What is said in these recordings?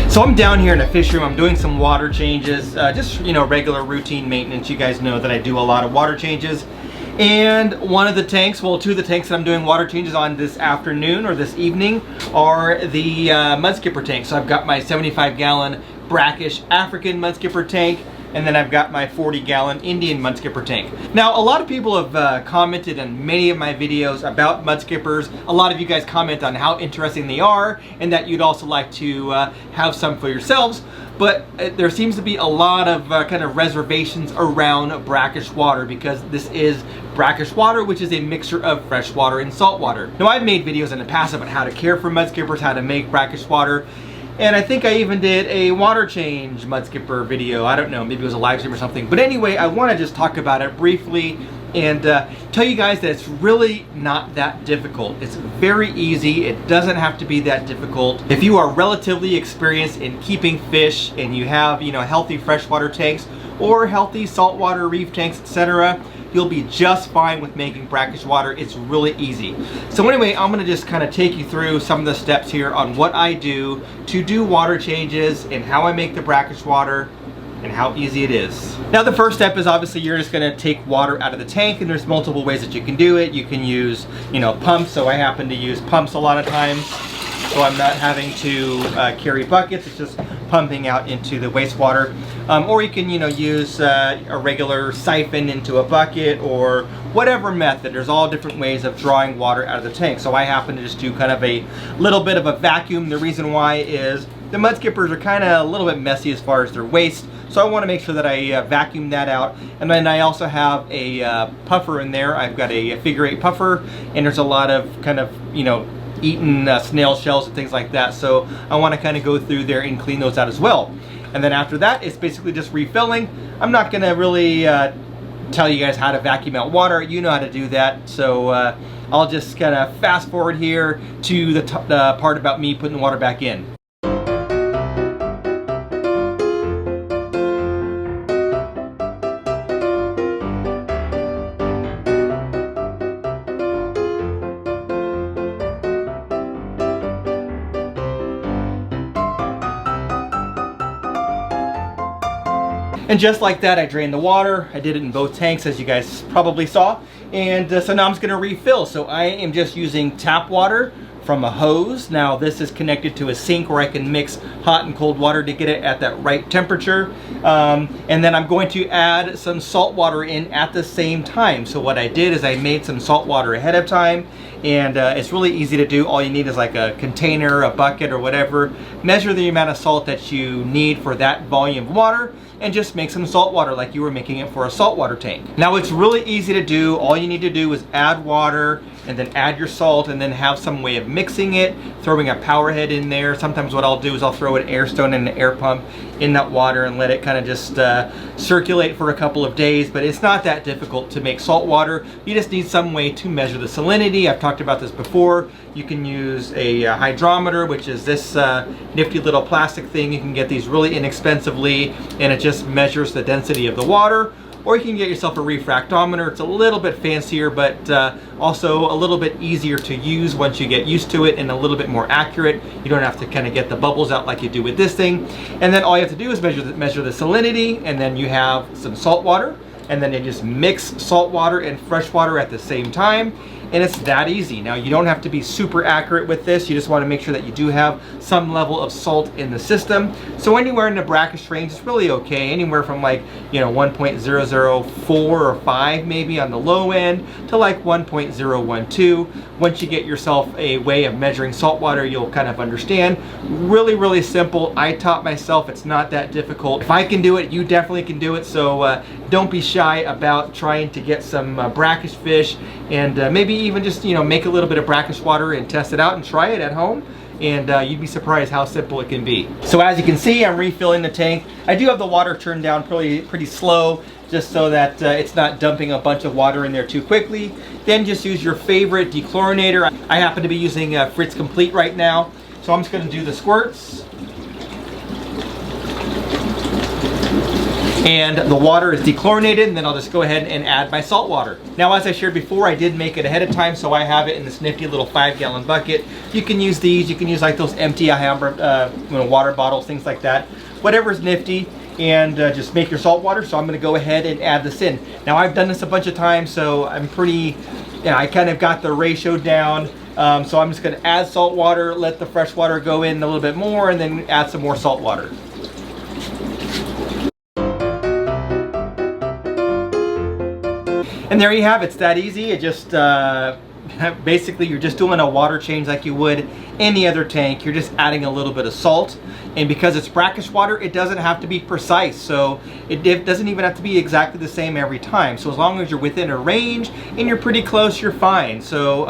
So I'm down here in the fish room. I'm doing some water changes, just, you know, regular routine maintenance. You guys know that I do a lot of water changes. And one of the tanks, well, two of the tanks that I'm doing water changes on this afternoon or this evening are the Mudskipper tanks. So I've got my 75-gallon Brackish African Mudskipper tank, and then I've got my 40-gallon Indian Mudskipper tank. Now, a lot of people have commented on many of my videos about Mudskippers. A lot of you guys comment on how interesting they are and that you'd also like to have some for yourselves. But there seems to be a lot of kind of reservations around brackish water because this is brackish water, which is a mixture of fresh water and salt water. Now, I've made videos in the past about how to care for Mudskippers, how to make brackish water. And I think I even did a water change Mudskipper video. I don't know, maybe it was a live stream or something. But anyway, I want to just talk about it briefly and tell you guys that it's really not that difficult. It's very easy. It doesn't have to be that difficult. If you are relatively experienced in keeping fish and you have, you know, healthy freshwater tanks or healthy saltwater reef tanks, etc., you'll be just fine with making brackish water. It's really easy. So anyway, I'm gonna just kind of take you through some of the steps here on what I do to do water changes and how I make the brackish water and how easy it is. Now, the first step is obviously you're just gonna take water out of the tank, and there's multiple ways that you can do it. You can use, you know, pumps. So I happen to use pumps a lot of times. So I'm not having to carry buckets. It's just pumping out into the wastewater. Or you can, you know, use a regular siphon into a bucket or whatever method. There's all different ways of drawing water out of the tank. So I happen to just do kind of a little bit of a vacuum. The reason why is the Mudskippers are kind of a little bit messy as far as their waste. So I want to make sure that I vacuum that out. And then I also have a puffer in there. I've got a figure 8 puffer, and there's a lot of kind of, you know, eaten snail shells and things like that. So I want to kind of go through there and clean those out as well. And then after that, it's basically just refilling. I'm not going to really tell you guys how to vacuum out water. You know how to do that. So I'll just kind of fast forward here to the part about me putting the water back in. And just like that, I drained the water. I did it in both tanks, as you guys probably saw. And so now I'm just gonna refill. So I am just using tap water from a hose. Now this is connected to a sink where I can mix hot and cold water to get it at that right temperature. And then I'm going to add some salt water in at the same time. So what I did is I made some salt water ahead of time, and it's really easy to do. All you need is like a container, a bucket, or whatever. Measure the amount of salt that you need for that volume of water, and just make some salt water like you were making it for a saltwater tank. Now, it's really easy to do. All you need to do is add water and then add your salt, and then have some way of mixing it, throwing a power head in there. Sometimes what I'll do is I'll throw an air stone and an air pump in that water and let it kind of just circulate for a couple of days. But it's not that difficult to make salt water. You just need some way to measure the salinity. I've talked about this before. You can use a hydrometer, which is this nifty little plastic thing. You can get these really inexpensively, and it just measures the density of the water. Or you can get yourself a refractometer. It's a little bit fancier, but also a little bit easier to use once you get used to it, and a little bit more accurate. You don't have to kind of get the bubbles out like you do with this thing. And then all you have to do is measure the salinity, and then you have some salt water, and then you just mix salt water and fresh water at the same time. And it's that easy. Now, you don't have to be super accurate with this. You just want to make sure that you do have some level of salt in the system. So anywhere in the brackish range is really okay. Anywhere from like, you know, 1.004 or 5 maybe on the low end to like 1.012. Once you get yourself a way of measuring salt water, you'll kind of understand. Really, really simple. I taught myself. It's not that difficult. If I can do it, you definitely can do it. So don't be shy about trying to get some brackish fish, and maybe even just, you know, make a little bit of brackish water and test it out and try it at home, and you'd be surprised how simple it can be. So as you can see, I'm refilling the tank. I do have the water turned down pretty slow, just so that it's not dumping a bunch of water in there too quickly. Then just use your favorite dechlorinator. I happen to be using Fritz Complete right now, so I'm just going to do the squirts. And the water is dechlorinated, and then I'll just go ahead and add my salt water. Now, as I shared before, I did make it ahead of time, so I have it in this nifty little 5-gallon bucket. You can use these, you can use like those empty water bottles, things like that. Whatever's nifty, and just make your salt water. So I'm gonna go ahead and add this in. Now, I've done this a bunch of times, so I'm pretty, I kind of got the ratio down. So I'm just gonna add salt water, let the fresh water go in a little bit more, and then add some more salt water. And there you have it. It's that easy. It just basically you're just doing a water change like you would any other tank. You're just adding a little bit of salt, and because it's brackish water, it doesn't have to be precise. So it doesn't even have to be exactly the same every time. So as long as you're within a range and you're pretty close, you're fine. So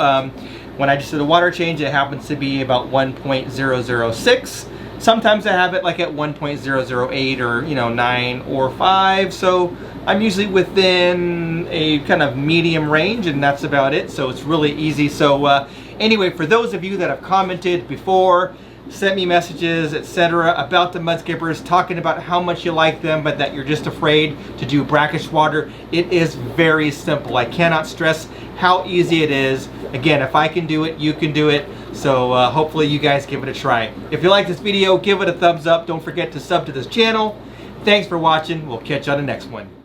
when I just did a water change, it happens to be about 1.006. Sometimes I have it like at 1.008 or 9 or 5. So I'm usually within a kind of medium range, and that's about it. So it's really easy. So anyway, for those of you that have commented before, sent me messages, etc. about the Mudskippers, talking about how much you like them, but that you're just afraid to do brackish water, it is very simple. I cannot stress how easy it is. Again, if I can do it, you can do it. So hopefully you guys give it a try. If you like this video, give it a thumbs up. Don't forget to sub to this channel. Thanks for watching. We'll catch you on the next one.